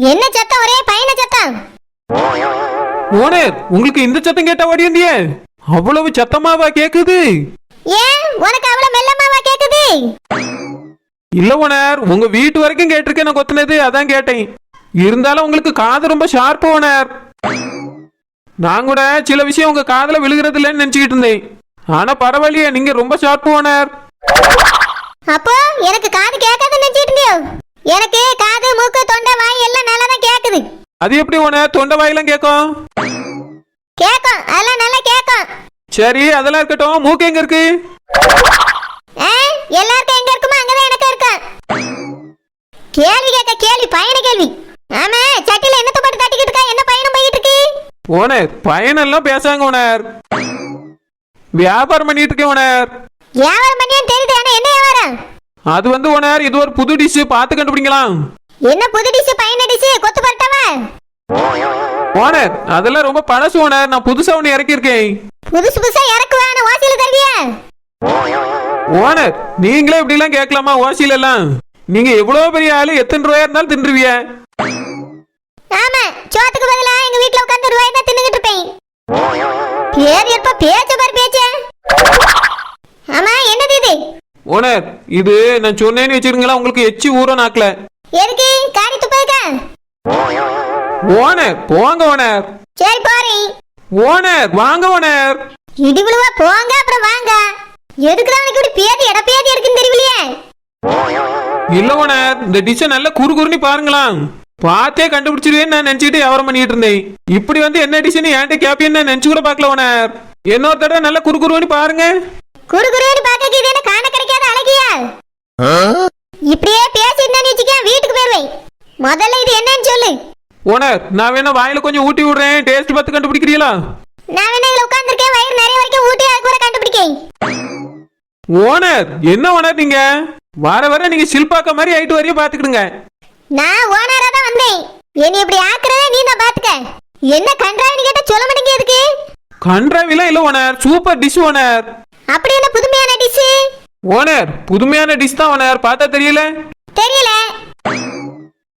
என்ன சத்தம்? ஒரே பையன சத்தம். ஓனர், உங்களுக்கு இந்த சத்தம் கேட்டா ஓடி வந்தியே? அவ்வளவு சத்தமாவா கேக்குது? ஏன் உனக்கு அவ்வளவு மெல்லமாவா கேக்குது? இல்ல ஓனர், உங்க வீட்டு வரைக்கும் கேட்டிருக்கேன் நான் கொத்துனது, அதான் கேட்டேன். இருந்தாலும் உங்களுக்கு காது ரொம்ப ஷார்ப் ஓனர். நான் கூட சில விஷயம் உங்க காதுல விழுகிறது இல்லைன்னு நினைச்சுக்கிட்டு இருந்தேன். ஆனா பரவாயில்லையே, நீங்க ரொம்ப ஷார்ப் ஓனர். அப்போ எனக்கு காது கேட்காதுன்னு நினைச்சிட்டு இருந்தியோ? எனக்கு காது, மூக்கு, தொண்டை, வாய் எல்லாம் நல்லா தான் கேக்குது. அது எப்படி ஓனர் தொண்டை வாயெல்லாம் கேட்கும்? கேக்கும், அதெல்லாம் நல்லா கேக்கும். சரி, அதெல்லாம் இருக்கட்டும். மூக்கு எங்க இருக்கு? எல்லாருக்கும் எங்க இருக்குமோ அங்கதான் எனக்கு இருக்கும். கேள்வி கேட்க கேள்வி, பையன கேள்வி. ஆமா, சட்டில என்னத்த போட்டு தட்டிக்கிட்டு இருக்கா? என்ன பையனும் போயிட்டு இருக்கு? ஓனர், பையனெல்லாம் பேசாங்க ஓனர். வியாபாரம் பண்ணிட்டு இருக்கேன் ஓனர். வியாபாரம் பண்ணியான்னு தெரியுது, ஆனா என்ன வியாபாரம்? அது வந்து ஓனர், இது ஒரு புது டிஷ், பார்த்து கண்டுபிடிக்கலாம். என்ன புது டிஷ்? பையன டிஷ்? கொத்து பரட்டாவா? ஓனர், அதெல்லாம் ரொம்ப பழசு ஓனர். நான் புதுசா ஒண்ணு இறக்கியிருக்கேன். புதுசு புதுசா இறக்குவா? ஓசியில தருவியா? ஓனர், நீங்களே இப்படி எல்லாம் கேட்கலாமா? ஓசியில எல்லாம் நீங்க எவ்வளவு பெரிய ஆளு, எத்தனை ரூபாயா இருந்தாலும் தின்றுவிய. ஆமா, சோத்துக்கு பதிலா எங்க வீட்டுல உட்கார்ந்து ரூபாய் தான் தின்னுகிட்டு இருப்பேன். பேர் எப்ப பேச்ச பாரு பேச்ச. ஆமா, என்னது இது? ஓனர், இது நான் சொன்னேன்னு வச்சிருங்களா, உங்களுக்கு எச்சி ஊற நாக்கல. எதுக்கு? காரி துப்பதுக்கா? ஓனர் போங்க ஓனர். சரி போறேன். ஓனர் வாங்க ஓனர். இடிவிழுவா போங்க, அப்புறம் வாங்க. எதுக்குதான் இப்படி பேதி இடப்பேதி இருக்குன்னு தெரியலையே. இல்ல ஓனர், இந்த டிஷ் நல்ல குறுகுறுன்னு பாருங்களாம். பார்த்தே கண்டுபிடிச்சிருவேன்னு நான் நினைச்சுட்டு வியாபாரம் பண்ணிட்டு இருந்தேன். இப்படி வந்து என்ன டிஷ்னு ஏன்ட்ட கேப்பியன்னு நான் நினைச்சு கூட பார்க்கல ஓனர். இன்னொரு தடவை நல்ல குறுகுறுன்னு பாருங்க. குறுகுறுன்னு பார்க்க இது என்ன காண கிடைக்காத அழகியா? இப்படியே பேசிட்டு வச்சுக்க, வீட்டுக்கு போயிருவேன். முதல்ல இது என்னன்னு சொல்லு. ஓனர், நான் வேணா வாயில கொஞ்சம் ஊட்டி விடுறேன், டேஸ்ட் பார்த்து கண்டுபிடிக்கிறீங்களா? நான் வேணா இதுல உட்கார்ந்திருக்கேன், வயிறு நிறைய வரைக்கும் ஊட்டி அது கூட கண்டுபிடிக்கேன். ஓனர், என்ன ஓனர் நீங்க வர வர நீங்க சில்பாக்க மாதிரி ஆயிட்டு வரையும் பாத்துக்கிடுங்க. நான் ஓனரா தான் வந்தேன். என்னை இப்படி ஆக்குறதே நீ தான் பாத்துக்க. என்ன கன்றாவின்னு கேட்டா சொல்ல மாட்டேங்க. எதுக்கு கன்றாவிலாம் இல்ல ஓனர், சூப்பர் டிஷ் ஓனர். அப்படி என்ன புதுமையான டிஷ்? ஓனர், புதுமையான டிஷ் தான் ஓனர். பார்த்தா தெரியல? தெரியல.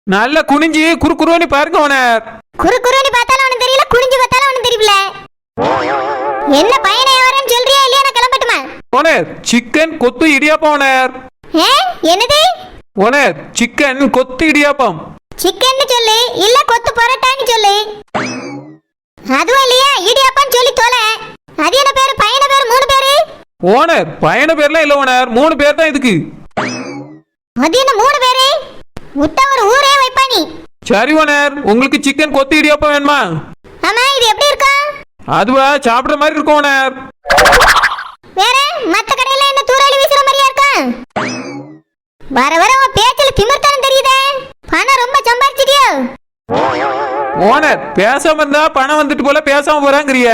நல்ல குனிஞ்சி குறுக்குறுன்னு பாருங்க ஓனர். குறுக்குறுன்னு பார்த்தாலும் ஒண்ணும் தெரியல, குனிஞ்சு பார்த்தாலும் ஒண்ணும் தெரியல. என்ன பையனை வரேன்னு சொல்றியா இல்லையா? நான் கிளம்பட்டுமா? ஓனர், சிக்கன் கொத்து இடியாப்பம் ஓனர். என்னது? ஓனர், சிக்கன் கொத்து இடியாப்பம். சிக்கன் சொல்லு, இல்ல கொத்து பரோட்டான்னு சொல்லு. அதுவும் இல்லையா இடியாப்பம் சொல்லி தொலை. அது என்ன பேரு? பையன பேரு 3 பேரு? ஓனர், பையன பேர்லாம் இல்ல ஓனர், 3 பேர் தான் இதுக்கு. அது என்ன 3 பேரு? முட்டை ஒரு ஊரே வைப்பா நீ. சரி ஓனர், உங்களுக்கு சிக்கன் கொத்து இடியாப்பம் வேணுமா? ஆமா, இது எப்படி இருக்கா? அதுவா சாப்பிடுற மாதிரி இருக்கும் ஓனர். வேற மத்த கடையில என்ன தூராளி வீசுற மாதிரியா இருக்கா? வர வர உன் பேச்சுல திமிர்த்தனம் தெரியுதே. பணம் ரொம்ப சம்பாதிச்சிட்டியோ? ஓனர், பேசாம இருந்தா பணம் வந்துட்டு போல பேசாம போறாங்கறிய.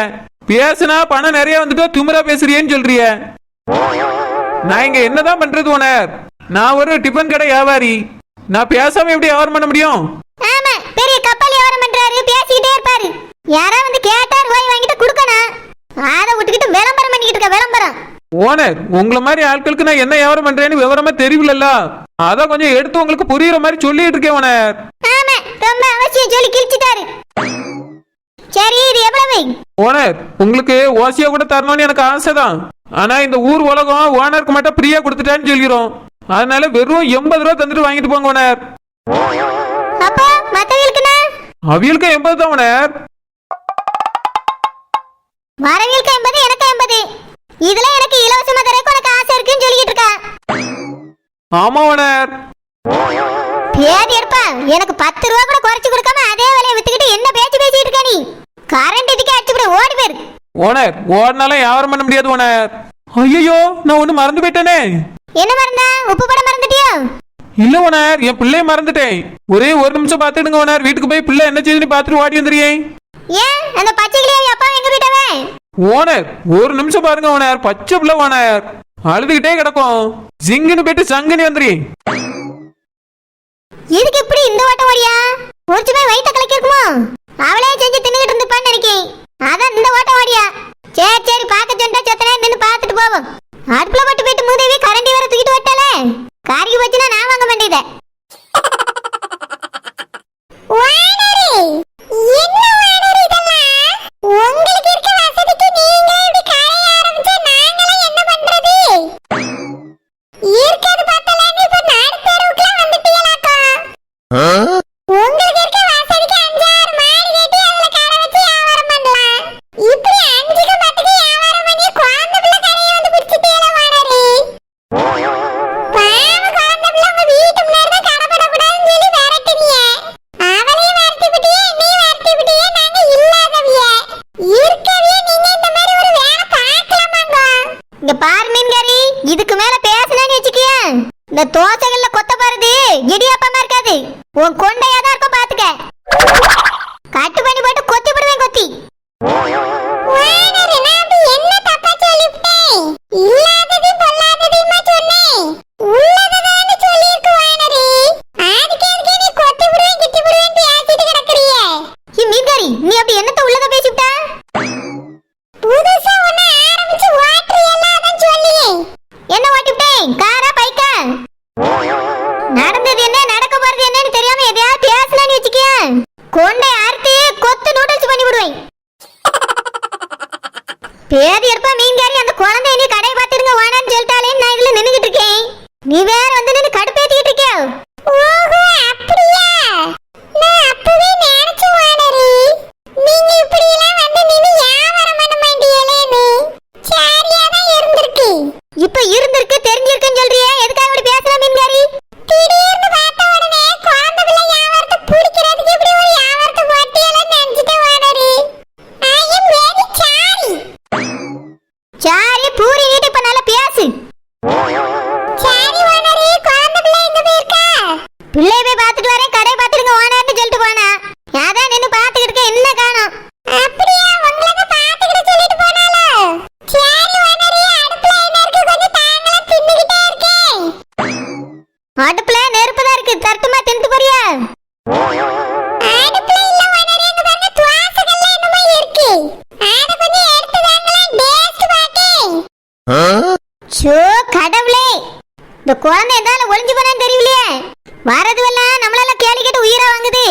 பேசுனா பணம் நிறைய வந்துட்டா திமிரா பேசுறியேன்னு சொல்றிய. நான் இங்க என்னதான் பண்றது ஓனர்? நான் ஒரு டிபன் கடை வியாபாரி. நான் பேசாம எப்படி வியாபாரம் பண்ண முடியும்? ஆமா, பெரிய கப்பல் வியாபாரம் பண்றாரு, பேசிக்கிட்டே இருப்பாரு. யாரா வந்து கேட்டா ரூபாய் வாங்கிட்டு கொடுக்கணும். ஆத விட்டுக்கிட்டு விளம்பரம் பண்ணிக்கிட்டு இருக்க. விளம்பரம் ஓனர், உங்களை மாதிரி ஆட்களுக்கு நான் என்ன வியாபாரம் பண்றேன்னு விவரமா தெரியல. அதான் கொஞ்சம் எடுத்து உங்களுக்கு புரியுற மாதிரி சொல்லிட்டு இருக்கேன் ஓனர். ஆமா, ரொம்ப அவசியம் சொல்லி கிழிச்சிட்டாரு. சரி, இது எவ்வளவு? ஓனர், உங்களுக்கு ஓசியா கூட தரணும்னு எனக்கு ஆசைதான். ஆனா இந்த ஊர் உலகம் ஓனருக்கு மட்டும் ஃப்ரீயா கொடுத்துட்டான்னு சொல்லிரும். அதனால வெறும் 80 ரூபா தந்துட்டு வாங்கிட்டு போங்க ஓனர். அப்போ மத்தவங்களுக்குனா? அவியலுக்கு 80 தான் ஓனர். வரவியலுக்கு 80, எனக்கு 80. இதுல எனக்கு இலவசமா தரக்கு உனக்கு ஆசை இருக்குன்னு சொல்லிட்டு இருக்கா. ஆமா ஓனர். பேதி எடுப்பா, எனக்கு 10 ரூபா கூட குறைச்சு கொடுக்காம அதே வேலையை வித்துக்கிட்டு என்ன பேச்சு பேசிட்டு இருக்க நீ? கரண்ட் இதுக்கே அடிச்சு போய் ஓடி போயிரு. ஓனர், ஓடினாலும் வியாபாரம் பண்ண முடியாது ஓனர். ஐயோ, நான் ஒண்ணு மறந்து போயிட்டேனே. என்ன மறந்தா? உப்பு போட மறந்துட்டியோ? இல்ல ஓனர், என் பிள்ளைய மறந்துட்டேன். ஒரே ஒரு நிமிஷம் பாத்துடுங்க ஓனர். வீட்டுக்கு போய் பிள்ளை என்ன செய்யுதுன்னு பாத்துட்டு ஓடி வந்துறியேன். ஏன் அந்த பச்சை கிளியா அப்பா எங்க போயிட்டவே? ஓனர், ஒரு நிமிஷம் பாருங்க ஓனர். பச்சை பிள்ளை ஓனர் அழுதுகிட்டே கிடக்கும். ஜிங்குன்னு போயிட்டு சங்குன்னு வந்துறியேன். இதுக்கு இப்படி இந்த ஓட்டம் ஓடியா? ஒருச்சு போய் வயிற்ற கலக்கிருக்குமோ? அவளே செஞ்சு தின்னுகிட்டு இருந்துப்பான்னு நினைக்கேன். அதான் இந்த ஓட்டம் ஓடியா? சரி சரி, பார்க்க சொன்னா சொத்தனே நின்று பார்த்துட்டு போவோம். அடுப்புல போட்டு போயிட்டு மூதேவி கரண்டி வர தூக்கிட்டு வட்டாலே காரிக்கு போச்சுன்னா நான் வாங்க மாட்டேன். இந்த தோசைகள்ல கொத்த பாருது இடியாப்பமா இருக்காது, உன் கொண்டையா தான் இருக்கும் பாத்துக்க. கட்டு பண்ணி போட்டு கொத்தி விடுவேன் கொத்தி. என்ன தப்பா சொல்லிட்டேன்? இல்லாதது பொல்லாததுமா சொன்னேன், உள்ளததான்னு சொல்லிருக்கு வானரி. அதுக்கு எதுக்கு நீ கொத்தி விடுவேன் கிட்டி விடுவேன் பேசிட்டு கிடக்குறியே? மீன்காரி, நீ அப்படி என்னத்த உள்ளத பேசிட்டா? புதுசா ஒண்ணு ஆரம்பிச்சு வாட்டரியெல்லாம் அதான் சொல்லியே. என்ன வாட்டிட்டேன்? காரா பைக்கா? நடந்தது என்ன நடக்க போறது என்னன்னு தெரியாம எதையா பேசலான்னு வச்சுக்கிய கொண்டை அறுத்து கொத்து நூடுல்ஸ் பண்ணி விடுவேன். பேதி எடுப்பா மீன்காரி, அந்த குழந்தை நீ கடையை பார்த்துருங்க வானான்னு சொல்லிட்டாலே நான் இதுல நின்னுகிட்டு இருக்கேன். நீ வேற வந்து நின்னு கடுப்பேத்திட்டு இருக்கியா? ஓஹோ அப்படியா? நான் அப்பவே நினைச்சேன் வானரி, நீங்க இப்படி எல்லாம் வந்து நின்னு வியாபாரம் பண்ண மாட்டீங்களேன்னு. சரியா தான் இருந்திருக்கு. இப்ப இருந்திருக்கு தெரிஞ்சிருக்குன்னு சொல்றியே, எதுக்காக இப்படி பேசலாம் மீன்காரி? திடீர்னு பார்த்த உடனே குழந்தை பிள்ளை வியாபாரத்தை பிடிக்கிறதுக்கு இப்படி ஒரு வியாபாரத்தை போட்டியெல்லாம் நினைச்சிட்டேன் வானரி. I am very sorry. Sorry பூரி நீட்டு இப்ப நல்லா பேசு. சாரி வானரி, குழந்தை பிள்ளை எங்க போயிருக்கா? பிள்ளைய போய் பார்த்துட்டு வரேன், கடை பார்த்துருங்க ஓனர்னு சொல்லிட்டு போனா. அதான் நின்னு பார்த்துக்கிட்டு இருக்கேன், என்ன காணோம்? அப்படியா, உங்களுக்கு பார்த்துக்கிட்டு சொல்லிட்டு போனாலோ? சரி வானரி, அடுப்புல என்ன இருக்கு கொஞ்சம் தாங்களா, தின்னுகிட்டே இருக்கேன். அடுப்புல நெருப்பு தான் இருக்கு, தட்டுமா தின்னுட்டு போறியா? அடுப்புல இல்ல வானரி, அங்க பாருங்க துவாசைகள்ல என்னமோ இருக்கு, அத கொஞ்சம் எடுத்து தாங்களா டேஸ்ட் பாக்கேன். சோ கடவுளே, இந்த குழந்தை எதால ஒளிஞ்சு போனான்னு தெரியலையே. வரதுவெல்லாம் நம்மளால கேள்வி கேட்டு உயிரா வாங்குது.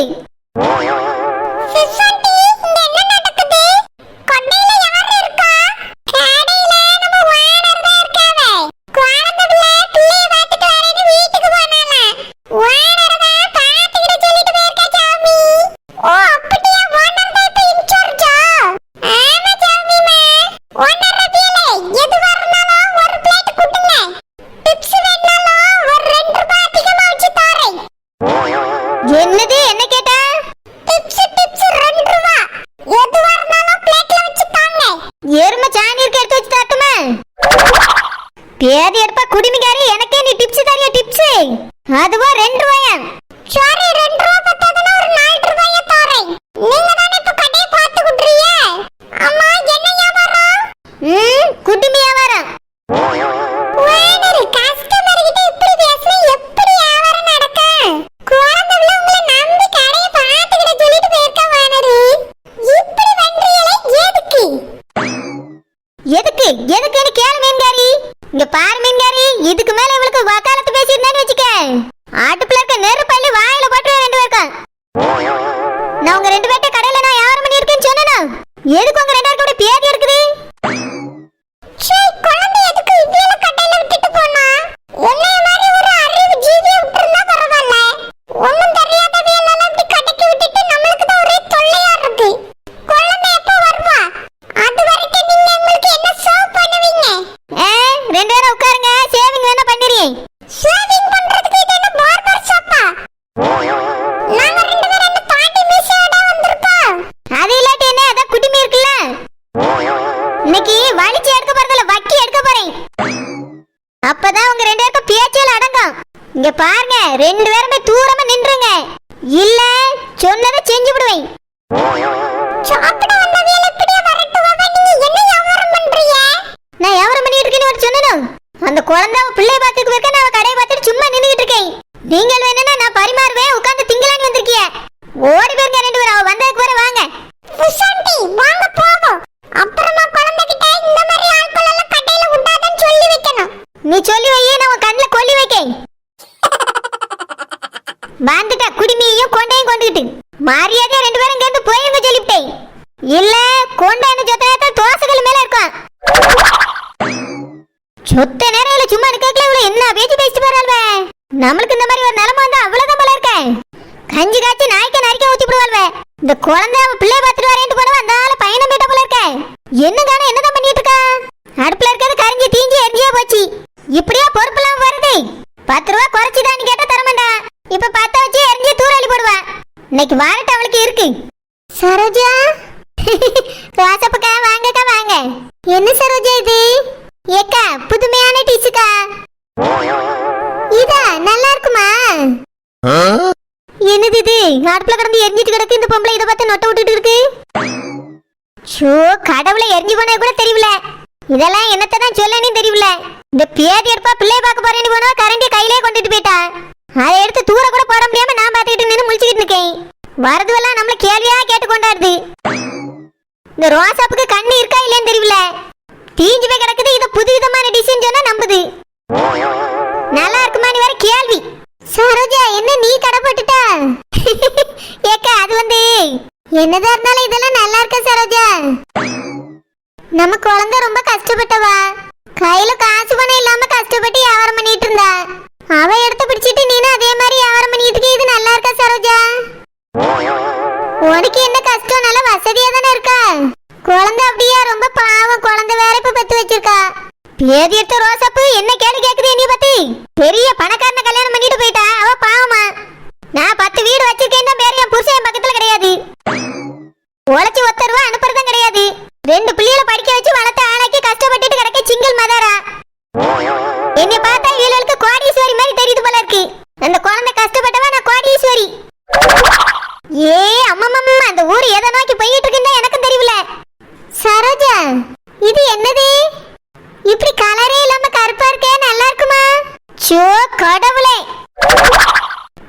சிஸ்ஸாண்டி, இங்க என்ன நடக்குது? கொண்டையில யார் இருக்கா? கடையில நம்ம வானர் தான் இருக்காவே. குழந்தை பிள்ளைய பார்த்துட்டு வரேன்னு வீட்டுக்கு போனால. வானர் தான் பார்த்துக்கிட்டு சொல்லிட்டு போயிருக்கா சாமி. ஓ அப்படியா, வானர் தான் இப்ப இன்சார்ஜா? ஆமா சாமிமா. வானர் ரபியலே, எது வரனாலும் ஒரு பிளேட் குடுங்க. டிப்ஸ் வேணாலும் ஒரு 2 ரூபாய் அதிகமா வச்சு தரேன். என்னது, என்ன கேட்டா? டிப்ஸ் 2 ரூபாய். எது வரனாலும் பிளேட்ல வச்சு தாங்க. எருமை சாணி இருக்க எடுத்து வச்சு தரட்டுமா? பேதி எடுப்பா குடிமிகாரி, எனக்கே நீ டிப்ஸ் தரியா? டிப்ஸ் அதுவா 2 ரூபாயா? சரி 2 ரூபாய் பத்தாதுன்னா ஒரு 4 ரூபாயா தரேன். நீங்க தானே இப்ப கடையை பார்த்து குடுறீங்க. அம்மா என்ன வியாபாரம்? குடிமி வியாபாரம். வானரி, கஸ்டமர் கிட்ட இப்படி பேசினா எப்படி வியாபாரம் நடக்கும்? குழந்தைல உங்களை நம்பி கடையை பார்த்துக்கிட சொல்லிட்டு போயிருக்கா வானரி. இப்படி பண்றீங்களே எதுக்கு? எதுக்குன்னு கேளு மீன்காரி. இங்க பாரு மீன்காரி, இதுக்கு மேல இவளுக்கு வக்காலத்து பேசியிருந்தான்னு வச்சுக்க, அடுப்புல இருக்க நெருப்பள்ளி வாயில போட்டு 2 பேருக்கும். நான் உங்க 2 பேர்ட்ட கடையில நான் வியாபாரம் பண்ணியிருக்கேன்னு சொன்னா, எதுக்கு உங்க 2 பேருக்கு இப்படி பேதி இருக்குது? குழந்தை எதுக்கு இவ்ளோ கடையில விட்டுட்டு போனா? என்னைய மாதிரி ஒரு அறிவு ஜீவியை விட்டுருந்தா பரவாயில்ல. ஒண்ணும் தெரியாதவையெல்லாம் இப்படி கடைக்கு விட்டுட்டு நம்மளுக்கு தான் ஒரே தொல்லையா இருக்கு. குழந்தை எப்போ வருவா? அது வரைக்கும் நீங்க உங்களுக்கு என்ன சர்வ் பண்ணுவீங்க? 2 பேரும் உட்காருங்க, சேவிங் வேணா பண்ணிடுறேன். சேவிங் பண்றதுக்கு இது என்ன பார்பர் ஷாப்பா? நாங்க 2 பேரும் என்ன தாண்டி மிஷோட வந்திருக்கோம். அது இல்லாட்டி என்ன, அதான் குடிமி இருக்குல்ல. இன்னைக்கு வலிச்சு எடுக்க போறதுல வக்கி எடுக்க போறேன். அப்பதான் உங்க 2 பேருக்கும் பேச்சல அடங்கும். இங்க பாருங்க, 2 பேருமே தூரமா நின்றுங்க, இல்ல சொன்னதை செஞ்சு விடுவேன். சாப்பிட வந்தவங்கள இப்படியே வரட்டுவாங்க. நீங்க என்ன வியாபாரம் பண்றீங்க? நான் வியாபாரம் பண்ணிட்டு இருக்கேன்னு ஒரு சொன்னனும். அந்த குழந்தை பிள்ளைய பார்த்துட்டு போயிருக்க, நான் கடையை பார்த்துட்டு சும்மா நின்னுகிட்டு இருக்கேன். நீங்கள் வேணும்னா நான் பரிமாறுவேன், உட்கார்ந்து திங்கலான்னு வந்திருக்கீங்க. ஓடி போயிருங்க 2 பேரும், அவ வந்ததுக்கு வர வாங்க. சிஸ்ஸாண்டி வாங்க போவோம். அப்புறமா குழந்தை கிட்ட இந்த மாதிரி ஆட்கள் எல்லாம் கடையில விடாதன்னு சொல்லி வைக்கணும். நீ சொல்லி வையே, நான் உன் கண்ணுல கொல்லி வைக்கேன். வந்துட்டா குடிமியையும் கொண்டையும் கொண்டுகிட்டு மரியாதையா 2 பேரும் இங்க போயிருங்க சொல்லிவிட்டேன். இல்ல கொண்டான்னு சொத்த தோசைகள் மேல இருக்கும். சொத்த நேரம் சும்மா நிக்கல, இவ்வளவு என்ன பேச்சு பேசிட்டு போறாள்வே. நம்மளுக்கு இந்த மாதிரி ஒரு நிலைமை வந்தா அவ்வளவுதான் போல இருக்க. கஞ்சி காய்ச்சி நாய்க்க நரிக்க ஊத்தி விடுவாள்வே. இந்த குழந்தை அவ பிள்ளைய பார்த்துட்டு வரேன்ட்டு போனவ அந்த ஆள பயணம் போயிட்ட போல இருக்க. என்ன காண என்னதான் பண்ணிட்டு இருக்கா? அடுப்புல இருக்கிறது கரிஞ்சி தீஞ்சி எரிஞ்சே போச்சு. இப்படியா பொறுப்பெல்லாம் வருது? 10 ரூபாய் குறைச்சிதான்னு கேட்டா தரமாண்டா. இப்ப 10 வச்சு எரிஞ்சு தூரலி போடுவா. இன்னைக்கு வாரட்டு அவளுக்கு இருக்கு. சரோஜா, வாசப்பக்கா வாங்கக்கா வாங்க. என்ன சரோஜா இது? ஏக்கா புதுமையான டிஷ்ஷுக்கா. இதா இருக்குமா? என்னது இது? அடுப்புல கிடந்து எரிஞ்சிட்டு கிடக்கு. இந்த பொம்பளை இதை பார்த்து நொட்ட விட்டுட்டு இருக்கு. ஷோ கடவுளை, எரிஞ்சு போனே கூட தெரியல. இதெல்லாம் என்னத்தை தான் சொல்லனே தெரியல. இந்த பேதி எடுப்பா பிள்ளைய பார்க்க போறேன்னு போனா கரண்டியை கையிலே கொண்டுட்டு போயிட்டா. அதை எடுத்து தூர கூட போட முடியாம நான் பார்த்துக்கிட்டு நின்று முழிச்சுக்கிட்டு இருக்கேன். வரதுவெல்லாம் நம்மள கேள்வியா கேட்டு கொண்டாடுது. இந்த ரோசாப்புக்கு கண்ணு இருக்கா இல்லைன்னு தெரியல. தீஞ்சு போய் கிடக்குது. இதை புதுவிதமான டிசைன் சொன்னா நம்புது. நல்லா இருக்குமா நீ வேற கேள்வி. சரோஜா என்ன நீ கடை போட்டுட்டா? ஏக்கா அது வந்து என்னதான் இருந்தாலும் இதெல்லாம் நல்லா இருக்கா சரோஜா? நம்ம குழந்தை ரொம்ப கஷ்டப்பட்டவா. கையில காசு பணம் இல்லாம கஷ்டப்பட்டு வியாபாரம் பண்ணிட்டு இருந்தா. அவ எடுத்து பிடிச்சிட்டு நீனும் அதே மாதிரி வியாபாரம் பண்ணிட்டு இருக்க. இது நல்லா இருக்கா சரோஜா? உனக்கு என்ன கஷ்டம்? நல்ல வசதியா தானே இருக்கா? குழந்தை அப்படியா? ரொம்ப பாவம். குழந்தை வேற இப்ப பெத்து வச்சிருக்கா. பேதி எடுத்த ரோசாப்பு என்ன கேள்வி கேக்குது நீ பத்தி? பெரிய பணக்காரனை கல்யாணம் பண்ணிட்டு போயிட்டா. அவ பாவமா? நான் 10 வீடு வச்சிருக்கேன் தான் பேர். என் புருஷன் பக்கத்துல கிடையாது. உழைச்சி ஒத்தருவா அனுப்புறதும் கிடையாது. 2 பிள்ளைகளை படிக்க வச்சு வளர்த்த ஆளாக்கி கஷ்டப்பட்டுட்டு கிடக்க சிங்கிள் மதரா. என்னை பார்த்தா இவளுக்கு கோடீஸ்வரி மாதிரி தெரியுது போல இருக்கு. அந்த குழந்தை கஷ்டப்பட்டவா, நான் கோடீஸ்வரி. ஏ அம்மம்மம்மா, அந்த ஊர் எதை நோக்கி போயிட்டு இருக்குன்னு எனக்கும் தெரியல. சரோஜா இது என்னது? இப்படி கலரே இல்லாம கருப்பா இருக்கே, நல்லா இருக்குமா? சோ கடவுளே,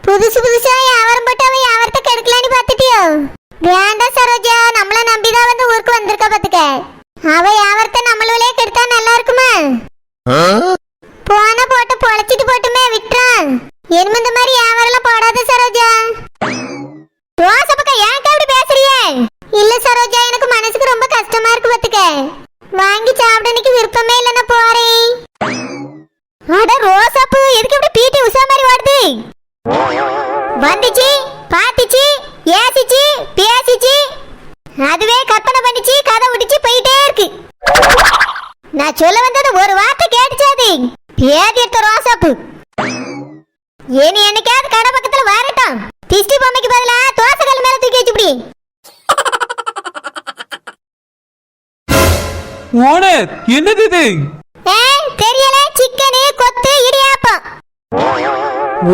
புதுசு புதுசா வியாபாரம் போட்டு அவன் வியாபாரத்தை கெடுக்கலான்னு பார்த்துட்டியோ? வேண்டாம் சரோஜா, நம்மள நம்பிதான் வந்து ஊருக்கு வந்திருக்கா பாத்துக்க. அவ வியாபாரத்தை நம்மளே கெடுத்தா நல்லா இருக்குமா? போன போட்டு பொழைச்சிட்டு போட்டுமே விட்டுறான். இனிமே இந்த மாதிரி வியாபாரம் போடாத சரோஜா. ரோசா பக்கா ஏன் இப்படி பேசுறியே? இல்ல சரோஜா, எனக்கு மனசுக்கு ரொம்ப கஷ்டமா இருக்கு பாத்துக்க. வாங்கி சாப்பிடனுக்கு விருப்பமே இல்ல, நான் போறேன். அட ரோசாப்பு, எதுக்கு இப்படி பீட்டி உஷா மாதிரி ஓடுது? வந்துச்சு, பாத்துச்சு, ஏசிச்சு, பேசிச்சு, அதுவே கற்பனை பண்ணிச்சு, கதை விட்டுச்சு, போயிட்டே இருக்கு. நான் சொல்ல வந்தது ஒரு வார்த்தை கேட்டுச்சாது. பேதி எடுத்த ரோசாப்பு. ஏனி என்னைக்காவது கடை பக்கத்துல வரட்டும். திஷ்டி பொம்மைக்கு பதிலா தோசைக்கல் மேல தூக்கி வச்சுப்படி. ஓனர் என்னது இது? தெரியல. சிக்கனு, கொத்து, இடியாப்பம்.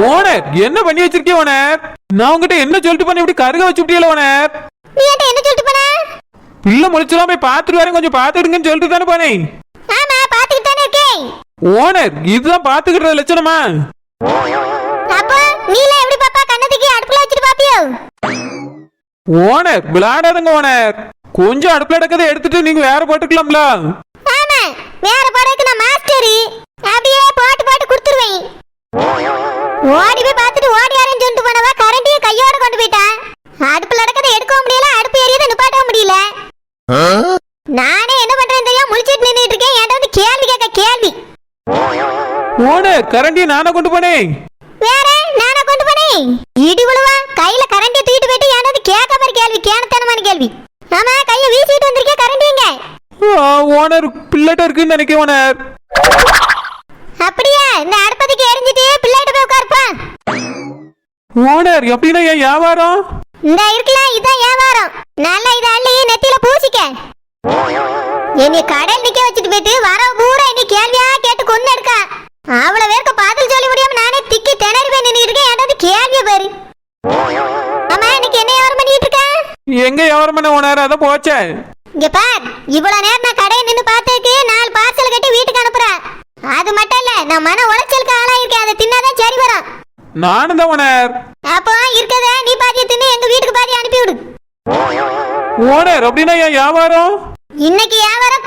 ஓனர் என்ன பண்ணி வச்சிருக்கே ஓனர்? நான் உங்ககிட்ட என்ன சொல்லிட்டு பண்ண இப்படி கருக வச்சு விட்டியல ஓனர்? நீ என்கிட்ட என்ன சொல்லிட்டு போன? பிள்ளை முழிச்சலாம் போய் பாத்துட்டு வரேன், கொஞ்சம் பாத்துடுங்கன்னு சொல்லிட்டு தானே போனேன். ஆமா, பாத்துக்கிட்டு தானே இருக்கேன். ஓனர் இதுதான் பாத்துக்கிற லட்சணமா? அப்ப நீல எப்படி பாப்பா? கண்ணத்துக்கு அடுப்புல வச்சிட்டு பாப்பியோ? Owner விளையாடாதங்க owner. கொஞ்சம் அடுப்புல எடுக்கதை எடுத்துட்டு நீங்க வேற போட்டுக்கலாம்ல. ஆமா, வேற போறதுக்கு நான் மாஸ்டர். அப்படியே போட்டு போட்டு கொடுத்துருவேன். ஓடி போய் பார்த்துட்டு ஓடி யாரையும் சொல்லிட்டு போனவா கரண்டியை கையோட கொண்டு போயிட்டா. அடுப்புல எடுக்கதை எடுக்கவும் முடியல, அடுப்பு எரியதை நிப்பாட்டவும் முடியல. நானே என்ன பண்றேன் தெரியாம முழிச்சிட்டு நின்னுட்டு இருக்கேன். என்கிட்ட வந்து கேள்வி கேட்க கேள்வி. ஓனர் கரண்டியை நானே கொண்டு போனேன். வேற நானா கொண்டு போனேன்? இடி விழுவா கையில கரண்டியை தூக்கிட்டு போயிட்டு என்கிட்ட கேட்க மாதிரி கேள்வி, கேனத்தனமான கேள்வி. ஆமா, கையை வீசிட்டு வந்திருக்கேன். கரண்டி எங்க? ஓனர் பிள்ளைட்ட இருக்குன்னு நினைக்க ஓனர். அப்படியா? இந்த அடுப்பதுக்கு எரிஞ்சிட்டு பிள்ளைகிட்ட போய் உட்காருப்பா. ஓனர் எப்படின்னா என் வியாபாரம்? இந்த இருக்கலாம், இதான் வியாபாரம். நல்லா இதை அள்ளி நெத்தியில பூசிக்க. என்னை கடையில் நிக்க வச்சுட்டு போயிட்டு வர பூரா என்னை கேள்வியா கேட்டு கொண்டு எடுக்கா. அவ்வளவு பேருக்கு பதில் சொல்லி முடியாம நானே திக்கி திணறி போய் நின்னுட்டு இருக்கேன். ஏதாவது கேள்விய பாரு. ஆமா, இன்னைக்கு என்ன வியாபாரம் பண்ணிட்டு இருக்க? எங்க வியாபாரம் பண்ண ஓனர்? அதான் போச்சே. இங்க பார், இவ்வளவு நேரம் நான் கடையை நின்னு பார்த்ததுக்கு 4 பார்சல் கட்டி வீட்டுக்கு அனுப்புறேன். அது மட்டும் இல்ல, நான் மன உளைச்சலுக்கு ஆளாயிருக்கேன். அதை தின்னாதான் சரி வரும். நானும் தான் ஓனர். அப்போ இருக்கத நீ பாதியை தின்னு எங்க வீட்டுக்கு பாதி அனுப்பி விடு. ஓனர் அப்படின்னா என் வியாபாரம்? இன்னைக்கு வியாபாரம்